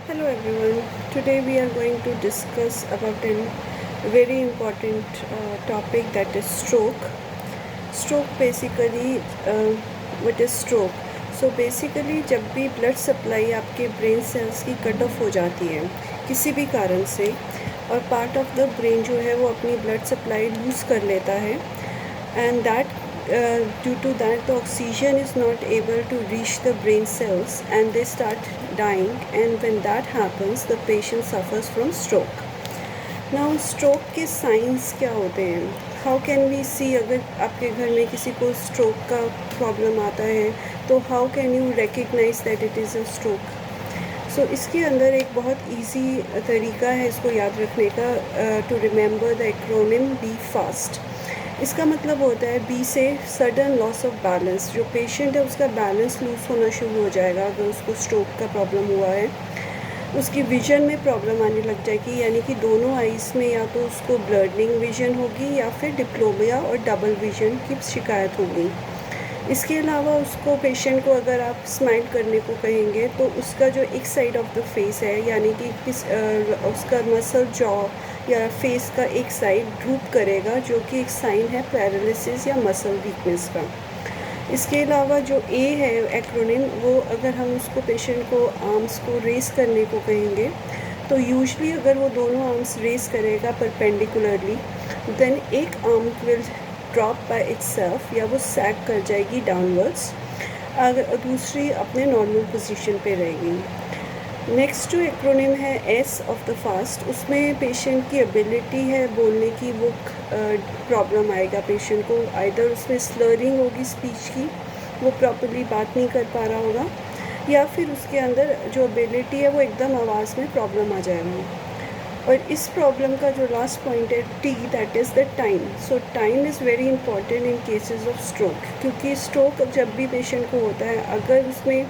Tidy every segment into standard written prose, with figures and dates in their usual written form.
Hello everyone. Today we are going to discuss about a very important topic, that is stroke. Stroke basically, what is stroke? So basically जब भी blood supply आपके brain cells की cut off हो जाती है किसी भी कारण से, और part of the brain जो है वो अपनी blood supply lose कर लेता है, and that due to that the oxygen is not able to reach the brain cells and they start dying, and when that happens the patient suffers from stroke. Now stroke के signs क्या होते हैं? How can we see? अगर आपके घर में किसी को stroke का problem आता है तो how can you recognize that it is a stroke? So इसके अंदर एक बहुत easy तरीका है इसको याद रखने का, to remember the acronym Be Fast. इसका मतलब होता है बी से सडन लॉस ऑफ बैलेंस। जो पेशेंट है उसका बैलेंस लूज़ होना शुरू हो जाएगा अगर उसको स्ट्रोक का प्रॉब्लम हुआ है। उसकी विज़न में प्रॉब्लम आने लग जाएगी, यानी कि दोनों आइज़ में या तो उसको ब्लडिंग विज़न होगी या फिर डिप्लोमिया और डबल विज़न की शिकायत होगी। इसके अलावा उसको पेशेंट को अगर आप स्माइल करने को कहेंगे तो उसका जो एक साइड ऑफ द फेस है, यानी कि उसका मसल जॉ या फेस का एक साइड ड्रूप करेगा, जो कि एक साइन है पैरालिसिस या मसल वीकनेस का। इसके अलावा जो ए है एक्रोनिम, वो अगर हम उसको पेशेंट को आर्म्स को रेस करने को कहेंगे तो यूजुअली अगर वो दोनों आर्म्स रेस करेगा परपेंडिकुलरली, देन एक arm will drop by itself या वो सैग कर जाएगी डाउनवर्ड्स, अगर दूसरी अपने नॉर्मल पोजीशन पे रहेगी। नेक्स्ट जो एक्रोनिम है एस ऑफ द फास्ट, उसमें पेशेंट की एबिलिटी है बोलने की, वो प्रॉब्लम आएगा पेशेंट को। आइदर उसमें स्लरिंग होगी स्पीच की, वो प्रॉपर्ली बात नहीं कर पा रहा होगा, या फिर उसके अंदर जो एबिलिटी है वो एकदम आवाज़ में प्रॉब्लम आ जाएगा। और इस प्रॉब्लम का जो लास्ट पॉइंट है T, that is the time. So time is very important in cases of stroke, क्योंकि स्ट्रोक जब भी पेशेंट को होता है, अगर उसमें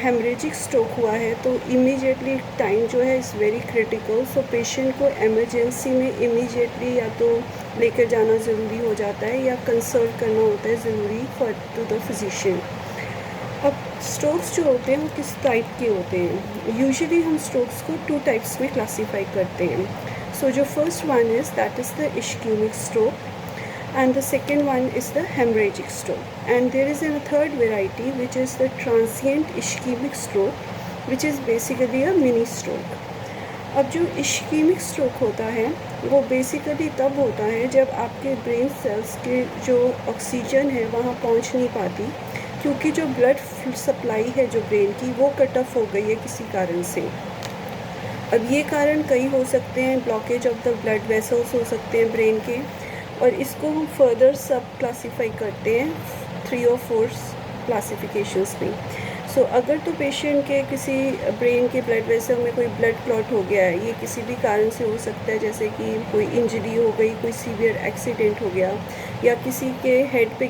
हेमरेजिक स्ट्रोक हुआ है तो इमीडिएटली टाइम जो है is very critical. So patient को एमरजेंसी में इमीडिएटली या तो लेकर जाना ज़रूरी हो जाता है या कंसल्ट करना होता है ज़रूरी फॉर टू द फिजिशियन। अब स्ट्रोक्स जो होते हैं वो किस टाइप के होते हैं? यूजुअली हम स्ट्रोक्स को 2 टाइप्स में क्लासीफाई करते हैं। सो जो first one is that is the ischaemic stroke, and the second one is the hemorrhagic stroke, and there is a third variety which is the transient ischemic stroke, which is basically a mini stroke. अब जो ischaemic stroke होता है वो basically तब होता है जब आपके ब्रेन सेल्स के जो ऑक्सीजन है वहाँ पहुँच नहीं पाती, क्योंकि जो ब्लड सप्लाई है जो ब्रेन की वो कट ऑफ हो गई है किसी कारण से। अब ये कारण कई हो सकते हैं, blockage of the blood vessels हो सकते हैं ब्रेन के, और इसको हम फर्दर सब क्लासीफाई करते हैं 3 और 4 क्लासिफिकेशंस में। सो अगर तो पेशेंट के किसी ब्रेन के ब्लड वेसल में कोई ब्लड क्लॉट हो गया है, ये किसी भी कारण से हो सकता है, जैसे कि कोई इंजरी हो गई, कोई सीवियर एक्सीडेंट हो गया, या किसी के हेड पे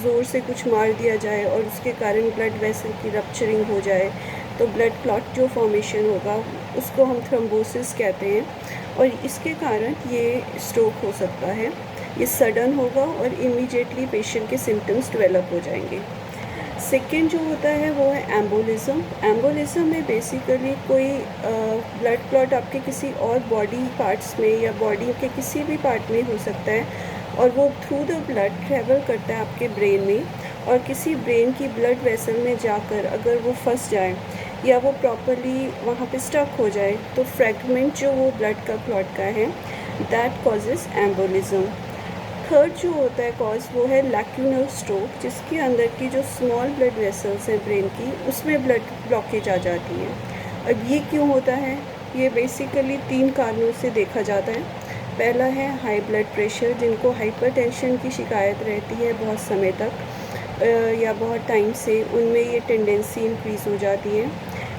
ज़ोर से कुछ मार दिया जाए और उसके कारण ब्लड वेसल की रप्चरिंग हो जाए, तो ब्लड क्लॉट जो फॉर्मेशन होगा उसको हम थ्रोम्बोसिस कहते हैं, और इसके कारण ये स्ट्रोक हो सकता है। ये सडन होगा और इमीडिएटली पेशेंट के सिम्टम्स डेवलप हो जाएंगे। सेकेंड जो होता है वो है एम्बोलिज़म। एम्बोलिज़म में बेसिकली कोई ब्लड क्लॉट आपके किसी और बॉडी पार्ट्स में या बॉडी के किसी भी पार्ट में हो सकता है, और वो थ्रू द ब्लड ट्रैवल करता है आपके ब्रेन में, और किसी ब्रेन की ब्लड वेसल में जाकर अगर वो फंस जाए या वो प्रॉपरली वहाँ पे स्टक हो जाए, तो फ्रैगमेंट जो वो ब्लड का क्लॉट का है, दैट कॉजेज़ एम्बोलिज़म। थर्ड जो होता है कॉज वो है लैक्यूनल स्ट्रोक, जिसके अंदर की जो स्मॉल ब्लड वेसल्स हैं ब्रेन की, उसमें ब्लड ब्लॉकेज आ जाती है। अब ये क्यों होता है? ये बेसिकली 3 कारणों से देखा जाता है। पहला है हाई ब्लड प्रेशर, जिनको हाइपरटेंशन की शिकायत रहती है बहुत समय तक या बहुत टाइम से, उनमें ये टेंडेंसी इंक्रीज़ हो जाती है।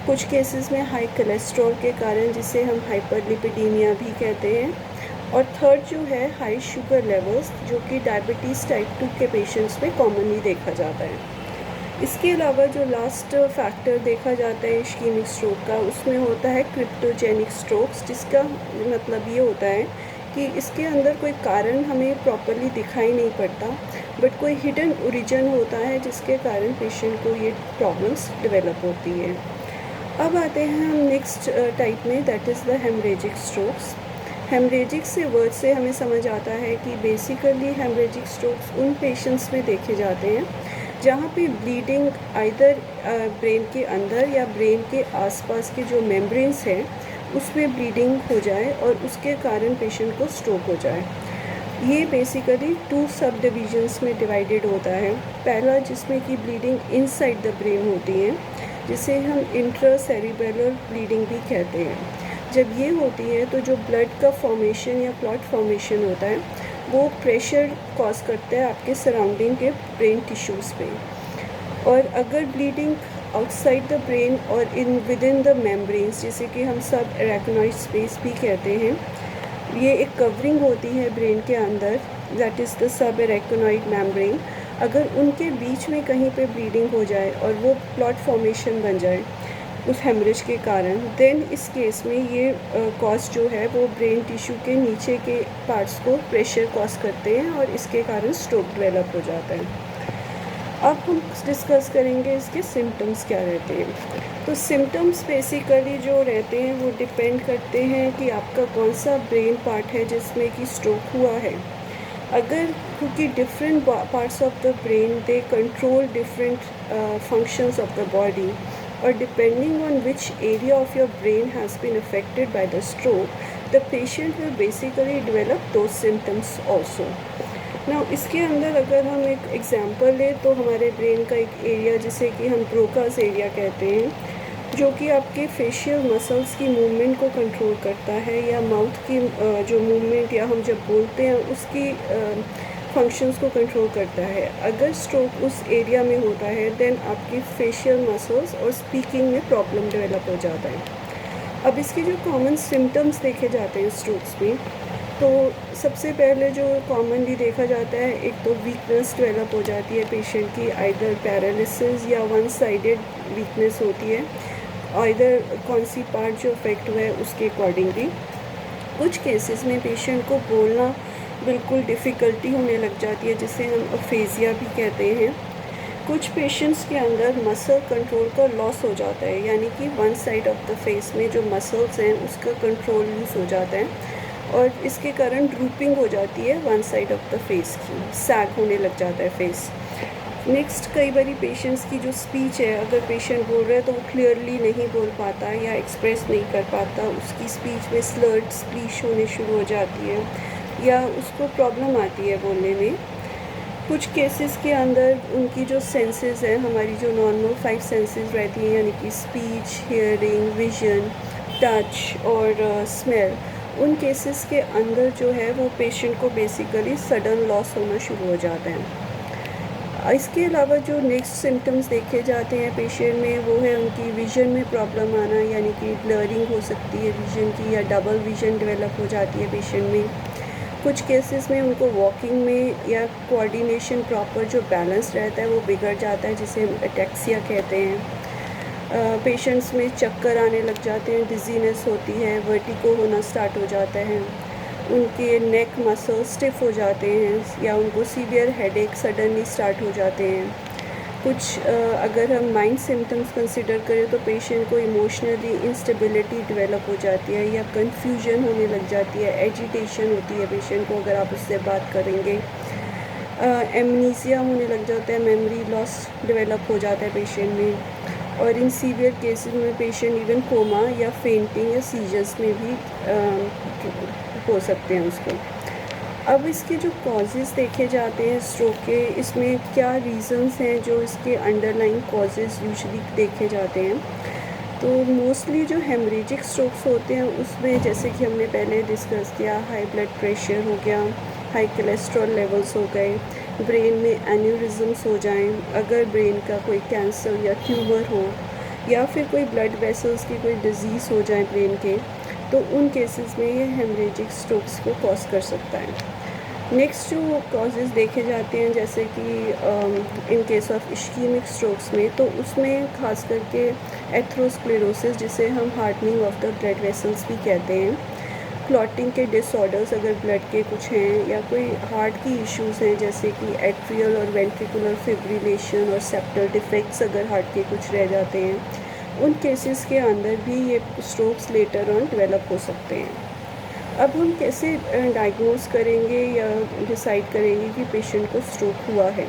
कुछ केसेस में हाई कोलेस्ट्रॉल के कारण, जिसे हम हाइपरलिपिडीमिया भी कहते हैं। और थर्ड जो है हाई शुगर लेवल्स, जो कि डायबिटीज़ टाइप 2 के पेशेंट्स में कॉमनली देखा जाता है। इसके अलावा जो लास्ट फैक्टर देखा जाता है इश्केमिक स्ट्रोक का, उसमें होता है क्रिप्टोजेनिक स्ट्रोक्स, जिसका मतलब ये होता है कि इसके अंदर कोई कारण हमें प्रॉपरली दिखाई नहीं पड़ता, बट कोई हिडन ओरिजिन होता है जिसके कारण पेशेंट को ये प्रॉब्लम्स डेवलप होती है। अब आते हैं हम नेक्स्ट टाइप में, that is the haemorrhagic strokes. Haemorrhagic से वर्ड से हमें समझ आता है कि बेसिकली हेमरेजिक स्ट्रोक्स उन पेशेंट्स में देखे जाते हैं जहाँ पे ब्लीडिंग आइदर ब्रेन के अंदर या ब्रेन के आसपास के जो मेम्ब्रेन्स हैं उसमें ब्लीडिंग हो जाए और उसके कारण पेशेंट को स्ट्रोक हो जाए। ये बेसिकली 2 सब डिविजन्स में डिवाइडेड होता है। पहला जिसमें कि ब्लीडिंग इनसाइड द ब्रेन होती है, जिसे हम इंट्रासेरिब्रल ब्लीडिंग भी कहते हैं। जब ये होती है तो जो ब्लड का फॉर्मेशन या क्लॉट फॉर्मेशन होता है वो प्रेशर कॉज करता है आपके सराउंडिंग के ब्रेन टिश्यूज़ पे। और अगर ब्लीडिंग आउटसाइड द ब्रेन और विद इन द मेम्ब्रेन्स, जिसे कि हम सब एराकनॉइड स्पेस भी कहते हैं, ये एक कवरिंग होती है ब्रेन के अंदर, that is the sub एराकनॉइड membrane. अगर उनके बीच में कहीं पे ब्लीडिंग हो जाए और वो क्लॉट फॉर्मेशन बन जाए उस हेमरेज के कारण, देन इस केस में ये कॉज जो है वो ब्रेन टिश्यू के नीचे के पार्ट्स को प्रेशर कॉज करते हैं और इसके कारण स्ट्रोक डेवलप हो जाता है। अब हम डिस्कस करेंगे इसके सिम्टम्स क्या रहते हैं। तो सिम्टम्स बेसिकली जो रहते हैं वो डिपेंड करते हैं कि आपका कौन सा ब्रेन पार्ट है जिसमें कि स्ट्रोक हुआ है। अगर क्योंकि different parts of the brain they control different functions of the body, और depending on which area of your brain has been affected by the stroke, the patient will basically develop those symptoms also. ना इसके अंदर अगर हम एक example लें तो हमारे ब्रेन का एक एरिया जिसे कि हम ब्रोकास एरिया कहते हैं, जो कि आपके फेशियल मसल्स की मूवमेंट को कंट्रोल करता है, या माउथ की जो मूवमेंट या हम जब बोलते हैं उसकी फंक्शंस को कंट्रोल करता है। अगर स्ट्रोक उस एरिया में होता है देन आपकी फेशियल मसल्स और स्पीकिंग में प्रॉब्लम डेवलप हो जाता है। अब इसके जो कॉमन सिम्टम्स देखे जाते हैं स्ट्रोक्स में, तो सबसे पहले जो कॉमनली देखा जाता है, एक तो वीकनेस डेवलप हो जाती है पेशेंट की, आइदर पैरालिसिस या वन साइडेड वीकनेस होती है, आइदर कौन सी पार्ट जो अफेक्ट हुआ है उसके अकॉर्डिंगली। कुछ केसेस में पेशेंट को बोलना बिल्कुल डिफ़िकल्टी होने लग जाती है, जिसे हम अफेजिया भी कहते हैं। कुछ पेशेंट्स के अंदर मसल कंट्रोल का लॉस हो जाता है, यानी कि one side of the face में जो मसल्स हैं उसका कंट्रोल लूज हो जाता है और इसके कारण ड्रूपिंग हो जाती है one side of the face की, सैग होने लग जाता है फेस। नेक्स्ट, कई बारी पेशेंट्स की जो स्पीच है, अगर पेशेंट बोल रहा है तो वो क्लियरली नहीं बोल पाता या एक्सप्रेस नहीं कर पाता, उसकी स्पीच में स्लर्ड स्पीच होने शुरू हो जाती है या उसको प्रॉब्लम आती है बोलने में। कुछ केसेस के अंदर उनकी जो सेंसेस है, हमारी जो नॉर्मल 5 सेंसेस रहती हैं, यानी कि स्पीच, हियरिंग, विजन, टच और स्मेल, उन केसेस के अंदर जो है वो पेशेंट को बेसिकली सडन लॉस होना शुरू हो जाता है। इसके अलावा जो नेक्स्ट सिम्टम्स देखे जाते हैं पेशेंट में, वो है उनकी विज़न में प्रॉब्लम आना, यानी कि ब्लरिंग हो सकती है विज़न की, या डबल विज़न डेवलप हो जाती है पेशेंट में। कुछ केसेस में उनको वॉकिंग में या कोऑर्डिनेशन प्रॉपर जो बैलेंस रहता है वो बिगड़ जाता है, जिसे हम एटेक्सिया कहते हैं। पेशेंट्स में चक्कर आने लग जाते हैं, डिजीनेस होती है, वर्टिगो होना स्टार्ट हो जाता है, उनके नेक मसल स्टिफ हो जाते हैं, या उनको सीवियर हेडेक सडनली स्टार्ट हो जाते हैं। कुछ अगर हम माइंड सिम्टम्स कंसिडर करें तो पेशेंट को इमोशनली इंस्टेबिलिटी डेवलप हो जाती है या कन्फ्यूजन होने लग जाती है, एजिटेशन होती है पेशेंट को अगर आप उससे बात करेंगे। एमनीसिया होने लग जाता है, मेमोरी लॉस डेवलप हो जाता है पेशेंट में, और इन सीवियर केसेस में पेशेंट इवन कोमा या फेंटिंग या सीजर्स में भी हो सकते हैं उसको। अब इसके जो कॉजेज़ देखे जाते हैं स्ट्रोक के, इसमें क्या रीज़न्स हैं जो इसके अंडरलाइंग कॉजेज़ यूजुअली देखे जाते हैं। तो मोस्टली जो हेमरेजिक स्ट्रोक्स होते हैं उसमें, जैसे कि हमने पहले डिस्कस किया, हाई ब्लड प्रेशर हो गया, हाई कोलेस्ट्रॉल लेवल्स हो गए, ब्रेन में एन्यूरिज्म्स हो जाएं, अगर ब्रेन का कोई कैंसर या ट्यूमर हो, या फिर कोई ब्लड वेसल्स की कोई डिज़ीज़ हो जाए ब्रेन के, तो उन केसेस में ये हेमरेजिक स्ट्रोक्स को कॉज कर सकता है। नेक्स्ट जो कॉजेज़ देखे जाते हैं, जैसे कि इन केस ऑफ इश्कीमिक स्ट्रोक्स में, तो उसमें खास करके एथरोस्क्लेरोसिस, जिसे हम hardening of the blood vessels भी कहते हैं, क्लॉटिंग के डिसऑर्डर्स अगर ब्लड के कुछ हैं, या कोई हार्ट की इश्यूज़ हैं जैसे कि एट्रियल और वेंट्रिकुलर फिब्रिलेशन और सेप्टल डिफेक्ट्स अगर हार्ट के कुछ रह जाते हैं, उन केसेस के अंदर भी ये स्ट्रोक्स लेटर ऑन डेवलप हो सकते हैं। अब हम कैसे डायग्नोस करेंगे या डिसाइड करेंगे कि पेशेंट को स्ट्रोक हुआ है।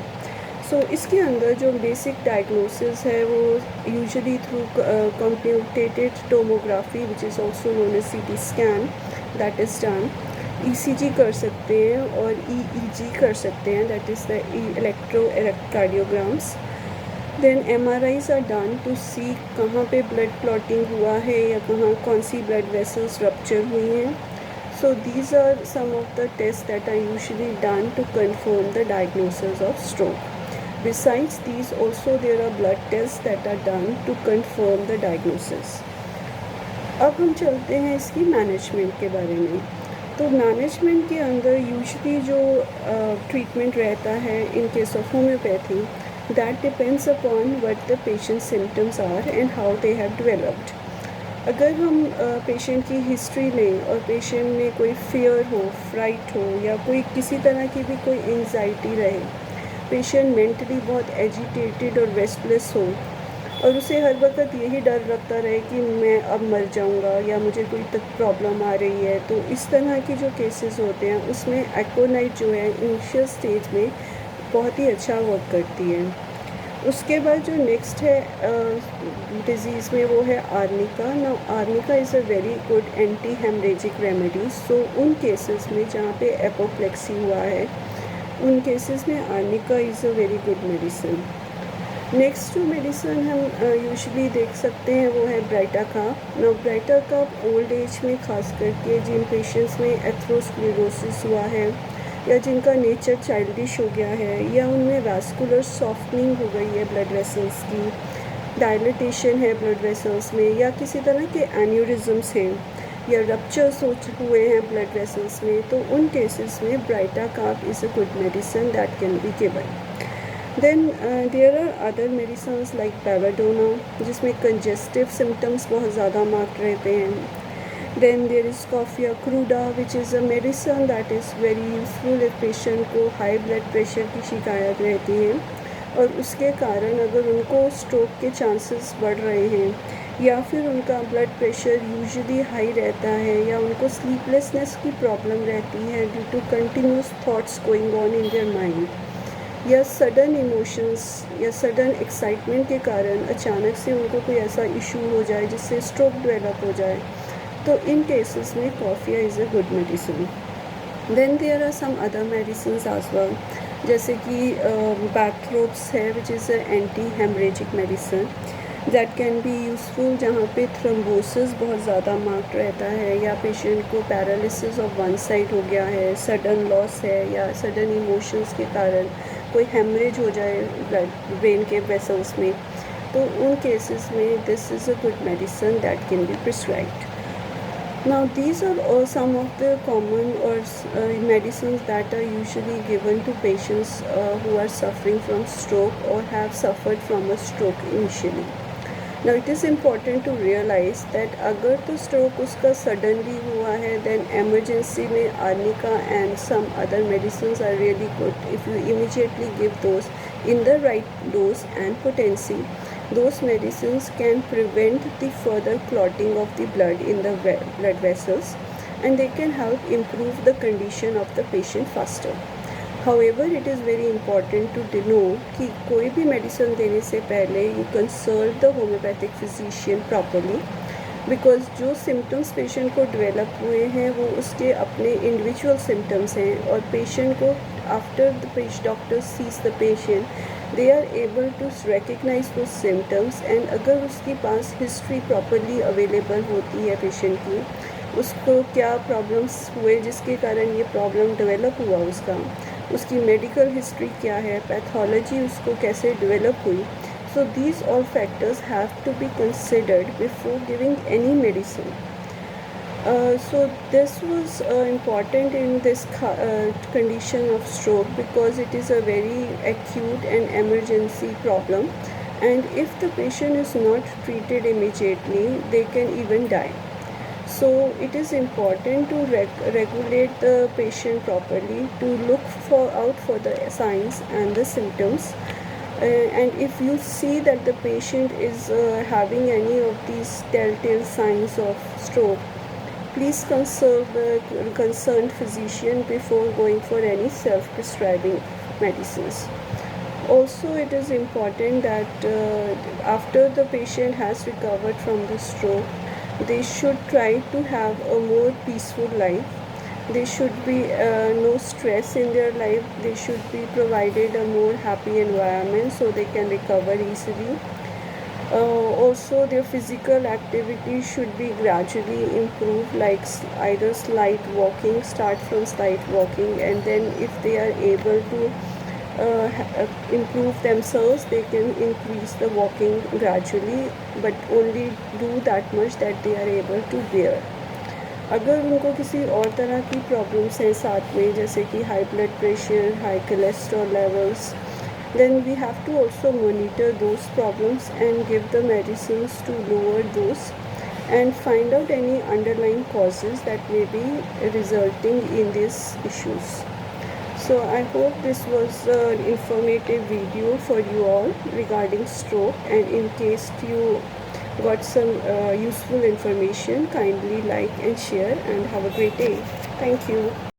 इसके अंदर जो बेसिक डायग्नोसिस है वो usually through computed tomography which is also known as CT scan that is done. ECG कर सकते हैं और EEG कर सकते हैं, that is the electrocardiograms. Then MRIs are done to see कहाँ पे ब्लड क्लॉटिंग हुआ है या कौन सी ब्लड वेसल्स रप्चर हुई हैं। So these are some of the tests that are usually done to confirm the diagnosis of stroke. Besides these, also there are blood tests that are done to confirm the diagnosis. अब हम चलते हैं इसकी management के बारे में। तो management के अंदर यूजुअली जो ट्रीटमेंट रहता है in case of homeopathy, that depends upon what the patient symptoms are and how they have developed. अगर हम पेशेंट की हिस्ट्री लें और पेशेंट में कोई फियर हो, फ्राइट हो या कोई किसी तरह की भी कोई एंजाइटी रहे, पेशेंट मेंटली बहुत एजिटेटेड और रेस्टलेस हो और उसे हर वक्त यही डर लगता रहे कि मैं अब मर जाऊंगा या मुझे कोई तक प्रॉब्लम आ रही है, तो इस तरह के जो केसेस होते हैं उसमें एक्वानाइट जो है इनिशियल स्टेज में बहुत ही अच्छा वर्क करती है। उसके बाद जो नेक्स्ट है डिज़ीज़ में वो है आर्निका। ना arnica is a very good anti haemorrhagic remedy. So उन केसेस में जहाँ पे एपोप्लेक्सी हुआ है उन केसेस में arnica is a very good medicine. Next जो मेडिसिन हम यूजुअली देख सकते हैं वो है ब्राइटाकाप। ना ब्राइटाकाप ओल्ड एज में खास करके जिन पेशेंट्स में एथरोस्क्लेरोसिस हुआ है या जिनका नेचर चाइल्डिश हो गया है या उनमें वैस्कुलर सॉफ्टनिंग हो गई है ब्लड वेसल्स की, डायलिटेशन है ब्लड वेसल्स में या किसी तरह के एन्यूरिज्म्स हैं या रप्चर्स हुए हैं ब्लड वेसल्स में, तो उन केसेस में ब्राइटाकाप is a good medicine that can be given. Then there are other medicines like belladonna जिसमें कंजेस्टिव सिम्टम्स बहुत ज़्यादा मार्क्ड रहते हैं। Then there is coffea cruda which is a medicine that is very useful if patient को high blood pressure की शिकायत रहती है और उसके कारण अगर उनको स्ट्रोक के चांसेस बढ़ रहे हैं या फिर उनका ब्लड प्रेशर यूजुअली हाई रहता है या उनको स्लीपलेसनेस की प्रॉब्लम रहती है due to continuous thoughts going on in their mind या सडन इमोशंस या सडन एक्साइटमेंट के कारण अचानक से उनको कोई ऐसा इशू हो जाए जिससे स्ट्रोक डेवलप हो जाए, तो इन केसेस में coffea is a good medicine. Then there are some other medicines as well, जैसे कि बैथरोप्स है which is a anti hemorrhagic medicine that can be useful जहाँ पे थ्रोम्बोसिस बहुत ज़्यादा मार्क्ड रहता है या पेशेंट को पैरालिसिस ऑफ वन साइड हो गया है, सडन लॉस है या सडन इमोशंस के कारण कोई हेमरेज हो जाए ब्लड ब्रेन के वेसल्स में, तो उन केसेस में this is a good medicine that can be prescribed. Now these are all some of the common or medicines that are usually given to patients who are suffering from stroke or have suffered from a stroke initially. Now it is important to realize that अगर तो stroke उसका suddenly हुआ है then emergency में arnica and some other medicines are really good if you immediately give those in the right dose and potency. Those medicines can prevent the further clotting of the blood in the blood vessels and they can help improve the condition of the patient faster. However, it is very important to know कि कोई भी medicine देने से पहले you consult the homeopathic physician properly because जो symptoms patient को develop हुए हैं वो उसके अपने individual symptoms हैं और patient को after the doctor sees the patient they are able to recognize those symptoms and अगर उसके पास history properly available होती है patient की, उसको क्या problems हुए जिसके कारण ये problem develop हुआ उसकी medical history क्या है, pathology उसको कैसे develop हुई, so these all factors have to be considered before giving any medicine. So this was important in this condition of stroke because it is a very acute and emergency problem and if the patient is not treated immediately they can even die. So it is important to regulate the patient properly, to look out for the signs and the symptoms And if you see that the patient is having any of these telltale signs of stroke, please consult the concerned physician before going for any self-prescribing medicines. Also, it is important that after the patient has recovered from the stroke, they should try to have a more peaceful life. There should be no stress in their life. They should be provided a more happy environment so they can recover easily. Also, their physical activity should be gradually improved, like either slight walking, start from slight walking, and then if they are able to improve themselves, they can increase the walking gradually, but only do that much that they are able to bear. अगर उनको किसी और तरह की problems हैं साथ में, जैसे कि high blood pressure, high cholesterol levels, then we have to also monitor those problems and give the medicines to lower those and find out any underlying causes that may be resulting in these issues. So I hope this was an informative video for you all regarding stroke, and in case you got some useful information, kindly like and share, and have a great day. Thank you.